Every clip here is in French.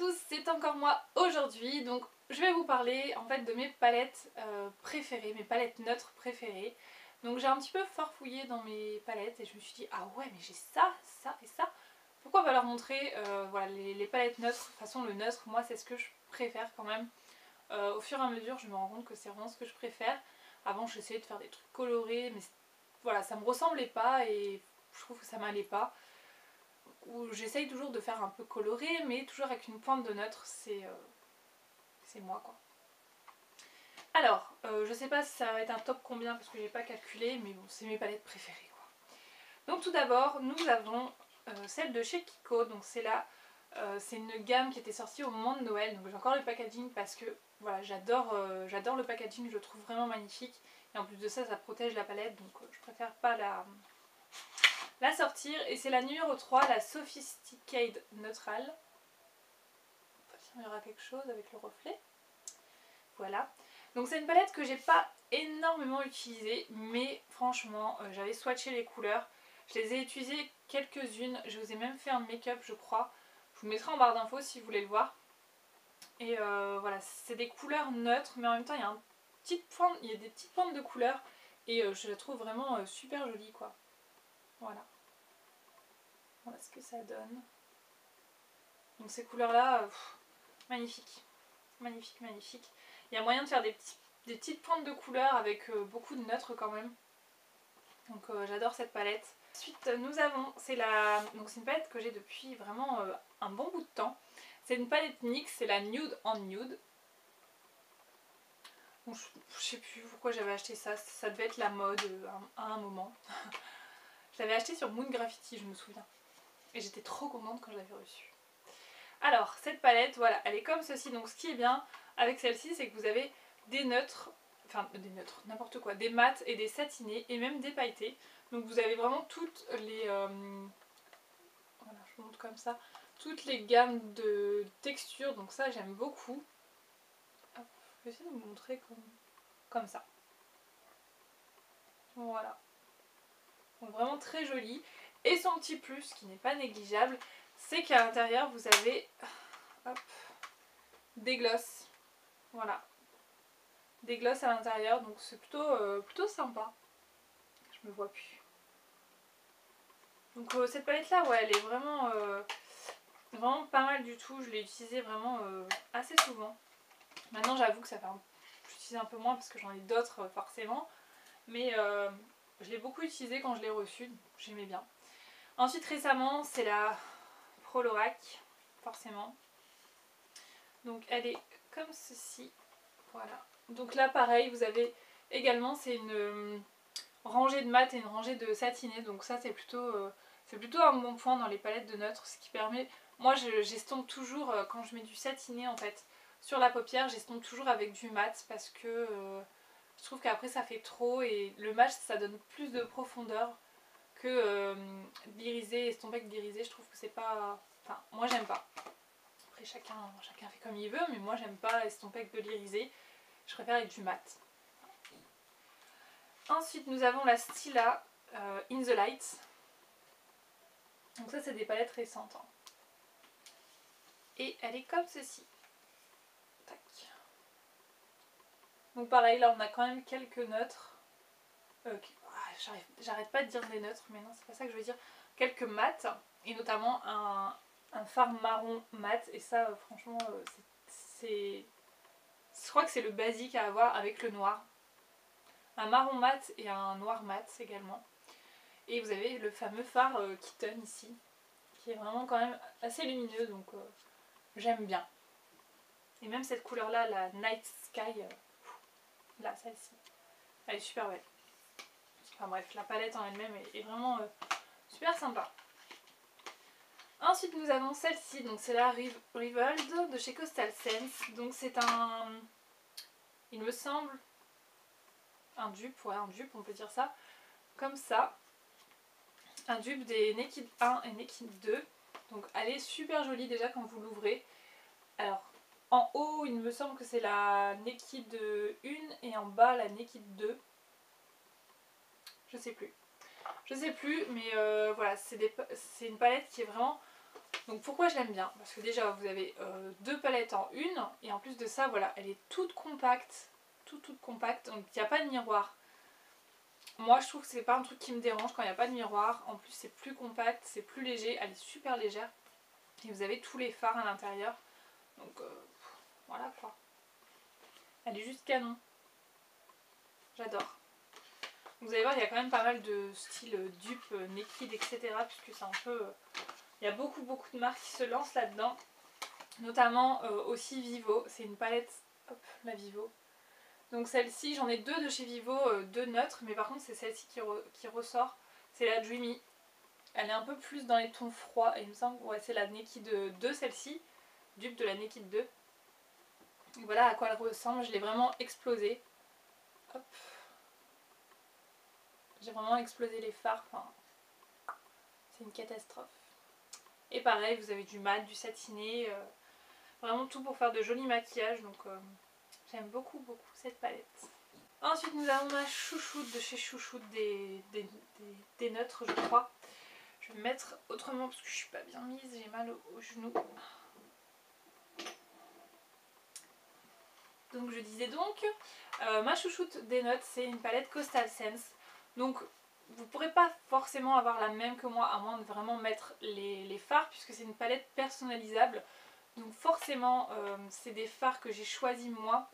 tous, c'est encore moi aujourd'hui. Donc je vais vous parler en fait de mes palettes préférées, mes palettes neutres préférées. Donc j'ai un petit peu farfouillé dans mes palettes et je me suis dit ah ouais mais j'ai ça, ça et ça. Pourquoi pas leur montrer voilà, les palettes neutres. De toute façon le neutre moi c'est ce que je préfère quand même. Au fur et à mesure je me rends compte que c'est vraiment ce que je préfère. Avant j'essayais de faire des trucs colorés mais voilà ça me ressemblait pas et je trouve que ça m'allait pas. Où j'essaye toujours de faire un peu coloré mais toujours avec une pointe de neutre, c'est moi quoi. Alors je sais pas si ça va être un top combien parce que j'ai pas calculé mais bon c'est mes palettes préférées quoi. Donc tout d'abord nous avons celle de chez Kiko, donc c'est là c'est une gamme qui était sortie au moment de Noël, donc j'ai encore le packaging parce que voilà j'adore le packaging, je le trouve vraiment magnifique et en plus de ça ça protège la palette donc je préfère pas la sortir. Et c'est la numéro 3, la Sophisticated Neutral. Il y aura quelque chose avec le reflet. Voilà. Donc c'est une palette que j'ai pas énormément utilisée, mais franchement j'avais swatché les couleurs. Je les ai utilisées quelques-unes, je vous ai même fait un make-up je crois. Je vous mettrai en barre d'infos si vous voulez le voir. Et voilà, c'est des couleurs neutres, mais en même temps il y a des petites pointes de couleurs. Et je la trouve vraiment super jolie quoi. Voilà. Voilà ce que ça donne. Donc ces couleurs là, magnifique. Magnifique, magnifique. Il y a moyen de faire des petites pointes de couleurs avec beaucoup de neutres quand même. Donc j'adore cette palette. Ensuite nous avons, c'est une palette que j'ai depuis vraiment un bon bout de temps. C'est une palette NYX, c'est la Nude on Nude. Bon, je sais plus pourquoi j'avais acheté ça, ça devait être la mode à un moment. Je l'avais acheté sur Moon Graffiti, je me souviens. Et j'étais trop contente quand je l'avais reçue. Alors cette palette, voilà, elle est comme ceci. Donc ce qui est bien avec celle-ci, c'est que vous avez des neutres, enfin des neutres, n'importe quoi, des mats et des satinés et même des pailletés. Donc vous avez vraiment toutes les, voilà, je vous montre comme ça, toutes les gammes de textures. Donc ça j'aime beaucoup. Hop, je vais essayer de vous montrer comme ça. Voilà. Donc vraiment très joli. Et son petit plus qui n'est pas négligeable, c'est qu'à l'intérieur vous avez hop, des glosses. Voilà. Des glosses à l'intérieur, donc c'est plutôt sympa. Je me vois plus. Donc cette palette là, ouais, elle est vraiment pas mal du tout. Je l'ai utilisée vraiment assez souvent. Maintenant j'avoue que ça fait j'utilise un peu moins parce que j'en ai d'autres forcément. Mais je l'ai beaucoup utilisée quand je l'ai reçue, j'aimais bien. Ensuite récemment c'est la Prolorac, forcément. Donc elle est comme ceci. Voilà. Donc là pareil, vous avez également, c'est une rangée de mat et une rangée de satinés. Donc ça c'est plutôt un bon point dans les palettes de neutres. Ce qui permet, moi j'estompe toujours, quand je mets du satiné en fait sur la paupière, j'estompe toujours avec du mat parce que je trouve qu'après ça fait trop. Et le mat ça donne plus de profondeur que l'irisé, estomper avec l'irisé. Je trouve que c'est pas... Enfin moi j'aime pas. Après chacun fait comme il veut, mais moi j'aime pas estomper avec de l'irisé. Je préfère avec du mat. Ensuite nous avons la Stila In The Light. Donc ça c'est des palettes récentes. Hein. Et elle est comme ceci. Tac. Donc pareil là on a quand même quelques neutres. J'arrête pas de dire des neutres, mais non c'est pas ça que je veux dire. Quelques mats. Et notamment un fard marron mat. Et ça franchement c'est... Je crois que c'est le basique à avoir avec le noir. Un marron mat et un noir mat également. Et vous avez le fameux fard Kitten ici, qui est vraiment quand même assez lumineux, donc j'aime bien. Et même cette couleur là, la Night Sky, là celle-ci, elle est super belle. Enfin bref, la palette en elle-même est vraiment super sympa. Ensuite nous avons celle-ci, donc c'est la Revolt de chez Coastal Scents. Donc c'est il me semble, un dupe on peut dire ça, comme ça. Un dupe des Naked 1 et Naked 2. Donc elle est super jolie déjà quand vous l'ouvrez. Alors en haut il me semble que c'est la Naked 1 et en bas la Naked 2. Je sais plus mais voilà c'est une palette qui est vraiment Donc pourquoi je l'aime bien? Parce que déjà vous avez deux palettes en une, et en plus de ça, voilà, elle est toute compacte, toute compacte, donc il n'y a pas de miroir. Moi je trouve que c'est pas un truc qui me dérange quand il n'y a pas de miroir. En plus c'est plus compact, c'est plus léger, elle est super légère. Et vous avez tous les fards à l'intérieur. Donc voilà quoi. Elle est juste canon. J'adore. Vous allez voir, il y a quand même pas mal de style dupe, Naked, etc. Puisque c'est un peu... il y a beaucoup de marques qui se lancent là-dedans. Notamment aussi Vivo. C'est une palette... Hop, la Vivo. Donc celle-ci, j'en ai deux de chez Vivo, deux neutres. Mais par contre, c'est celle-ci qui ressort. C'est la Dreamy. Elle est un peu plus dans les tons froids. Et il me semble que ouais, c'est la Naked 2, celle-ci. Dupe de la Naked 2. Et voilà à quoi elle ressemble. Je l'ai vraiment explosée. Hop. J'ai vraiment explosé les fards. Enfin, c'est une catastrophe. Et pareil, vous avez du mat, du satiné. Vraiment tout pour faire de jolis maquillages. Donc j'aime beaucoup cette palette. Ensuite, nous avons ma chouchoute de chez Chouchoute des neutres, je crois. Je vais me mettre autrement parce que je suis pas bien mise. J'ai mal au genou. Donc je disais donc, ma chouchoute des notes, c'est une palette Coastal Sense. Donc vous ne pourrez pas forcément avoir la même que moi, à moins de vraiment mettre les fards, puisque c'est une palette personnalisable. Donc forcément, c'est des fards que j'ai choisis moi.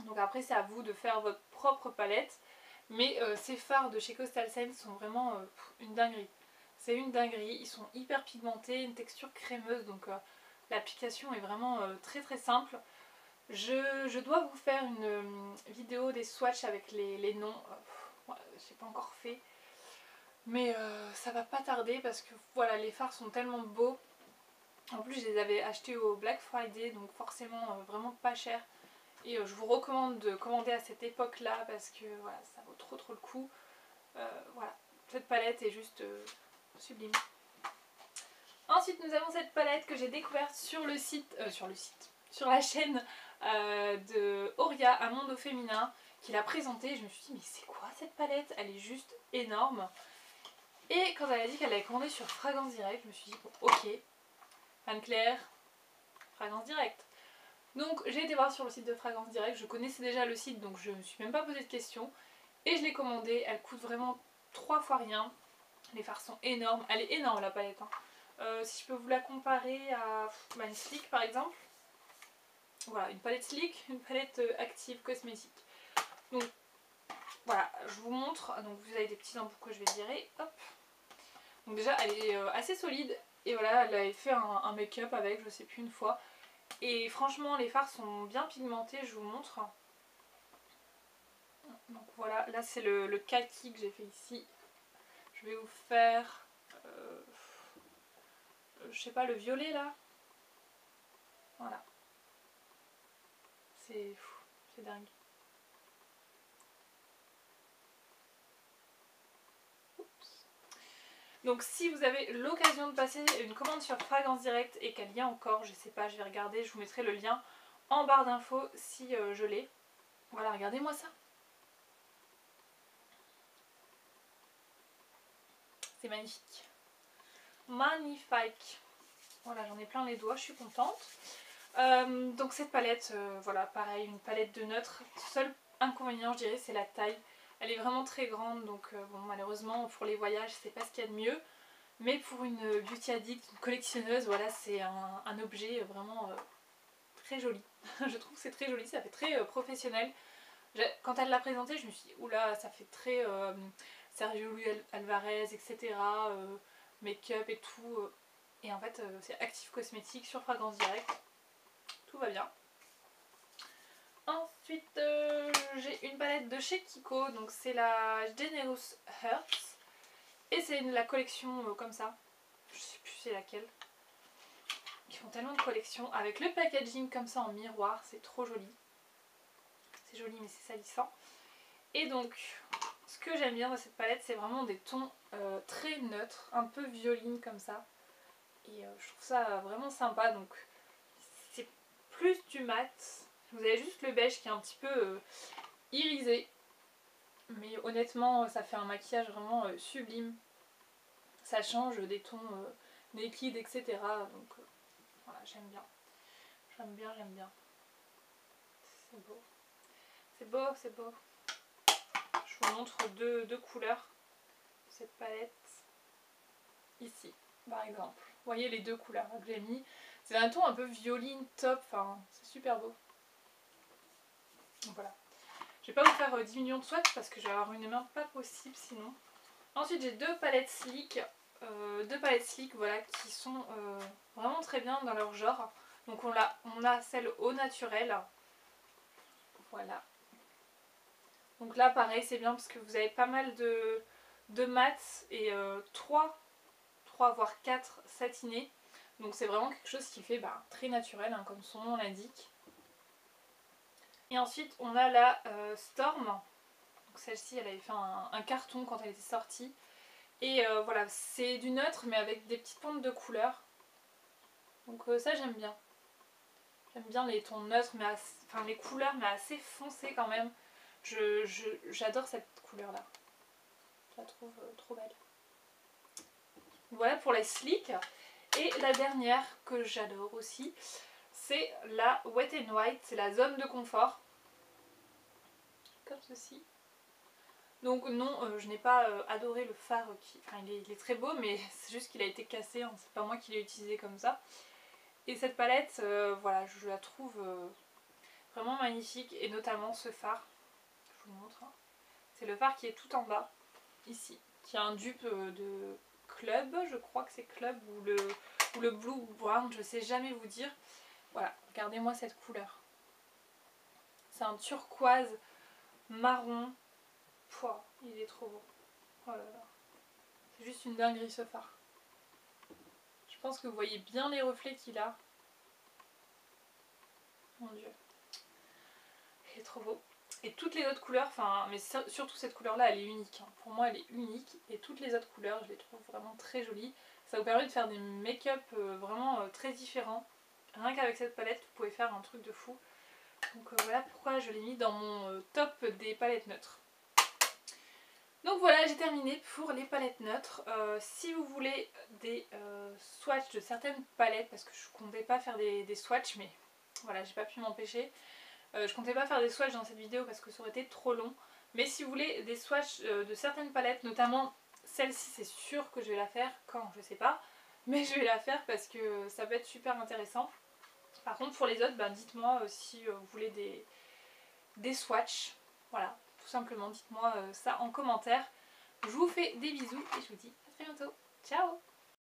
Donc après, c'est à vous de faire votre propre palette. Mais ces fards de chez Coastal Sense sont vraiment une dinguerie. C'est une dinguerie, ils sont hyper pigmentés, une texture crémeuse, donc l'application est vraiment très simple. Je dois vous faire une vidéo des swatchs avec les noms. Je n'ai pas encore fait. Mais ça va pas tarder parce que voilà, les fards sont tellement beaux. En plus, je les avais achetés au Black Friday, donc forcément vraiment pas cher. Et je vous recommande de commander à cette époque-là parce que voilà, ça vaut trop le coup. Voilà, cette palette est juste sublime. Ensuite, nous avons cette palette que j'ai découverte sur la chaîne de Auria, Un Monde au Féminin, qui l'a présentée. Je me suis dit, mais c'est quoi cette palette? Elle est juste énorme. Et quand elle a dit qu'elle l'avait commandée sur Fragrance Direct, je me suis dit, bon, ok, Anne-Claire, Fragrance Direct. Donc j'ai été voir sur le site de Fragrance Direct, je connaissais déjà le site, donc je ne me suis même pas posé de questions. Et je l'ai commandée, elle coûte vraiment 3 fois rien. Les fards sont énormes, elle est énorme la palette. Hein. Si je peux vous la comparer à une Sleek par exemple. Voilà, une palette Sleek, une palette active cosmétique. Donc voilà, je vous montre. Donc vous avez des petits embouts que je vais virer. Hop. Donc déjà elle est assez solide. Et voilà, elle avait fait un make-up avec, je sais plus, une fois. Et franchement les fards sont bien pigmentés, je vous montre. Donc voilà, là c'est le kaki que j'ai fait ici. Je vais vous faire, je sais pas, le violet là. Voilà. C'est dingue. Oups. Donc si vous avez l'occasion de passer une commande sur Fragrance Direct et qu'elle y a encore, je sais pas, je vais regarder, je vous mettrai le lien en barre d'infos si je l'ai. Voilà, regardez-moi ça. C'est magnifique. Magnifique. Voilà, j'en ai plein les doigts, je suis contente. Donc cette palette, voilà, pareil, une palette de neutre. Seul inconvénient, je dirais, c'est la taille. Elle est vraiment très grande, donc bon, malheureusement pour les voyages, c'est pas ce qu'il y a de mieux. Mais pour une beauty addict, une collectionneuse, voilà, c'est un objet vraiment très joli. Je trouve que c'est très joli, ça fait très professionnel. Quand elle l'a présenté, je me suis dit, oula, ça fait très Sergio Louis Alvarez, etc. Make-up et tout. Et en fait, c'est Active Cosmétique sur Fragrance Direct. Tout va bien. Ensuite, j'ai une palette de chez Kiko. Donc c'est la Generous Hearts. Et c'est la collection comme ça. Je sais plus c'est laquelle. Ils font tellement de collections. Avec le packaging comme ça en miroir. C'est trop joli. C'est joli mais c'est salissant. Et donc, ce que j'aime bien dans cette palette, c'est vraiment des tons très neutres. Un peu violine comme ça. Et je trouve ça vraiment sympa. Donc, c'est plus du mat. Vous avez juste le beige qui est un petit peu irisé. Mais honnêtement, ça fait un maquillage vraiment sublime. Ça change des tons Naked, etc. Donc voilà, j'aime bien. J'aime bien, j'aime bien. C'est beau. C'est beau, c'est beau. Je vous montre deux couleurs de cette palette. Ici, par exemple. Vous voyez les deux couleurs que j'ai mis. C'est un ton un peu violine, top, enfin, c'est super beau. Donc voilà. Je vais pas vous faire 10 millions de swatchs parce que je vais avoir une main pas possible sinon. Ensuite j'ai deux palettes Sleek. Voilà, qui sont vraiment très bien dans leur genre. Donc on a celle au naturel. Voilà. Donc là pareil c'est bien parce que vous avez pas mal de mats et 3 voire 4 satinés. Donc c'est vraiment quelque chose qui fait très naturel, hein, comme son nom l'indique. Et ensuite on a la Storm. Donc celle-ci elle avait fait un carton quand elle était sortie. Et voilà, c'est du neutre mais avec des petites pointes de couleur. Donc ça j'aime bien. J'aime bien les tons neutres, mais enfin les couleurs mais assez foncées quand même. J'adore cette couleur là. Je la trouve trop belle. Voilà pour les Sleek. Et la dernière que j'adore aussi, c'est la Wet n White, c'est la zone de confort. Comme ceci. Donc non, je n'ai pas adoré le fard, enfin il est très beau, mais c'est juste qu'il a été cassé, hein, c'est pas moi qui l'ai utilisé comme ça. Et cette palette, voilà, je la trouve vraiment magnifique, et notamment ce fard, je vous montre. Hein. C'est le fard qui est tout en bas, ici, qui a un dupe de Club, je crois que c'est Club, ou le Blue Brown, je sais jamais vous dire. Voilà, regardez-moi cette couleur. C'est un turquoise marron. Pouah, il est trop beau. Oh là là. C'est juste une dinguerie ce fard. Je pense que vous voyez bien les reflets qu'il a. Mon dieu. Il est trop beau. Et toutes les autres couleurs, enfin, mais surtout cette couleur là elle est unique. Hein. Pour moi elle est unique. Et toutes les autres couleurs je les trouve vraiment très jolies. Ça vous permet de faire des make-up vraiment très différents. Rien qu'avec cette palette vous pouvez faire un truc de fou. Donc voilà pourquoi je l'ai mis dans mon top des palettes neutres. Donc voilà, j'ai terminé pour les palettes neutres. Si vous voulez des swatchs de certaines palettes, parce que je comptais pas faire des swatchs, mais voilà, j'ai pas pu m'empêcher. Je comptais pas faire des swatchs dans cette vidéo parce que ça aurait été trop long. Mais si vous voulez des swatchs de certaines palettes, notamment celle-ci, c'est sûr que je vais la faire. Quand, je sais pas. Mais je vais la faire parce que ça peut être super intéressant. Par contre, pour les autres, dites-moi si vous voulez des swatchs. Voilà, tout simplement, dites-moi ça en commentaire. Je vous fais des bisous et je vous dis à très bientôt. Ciao!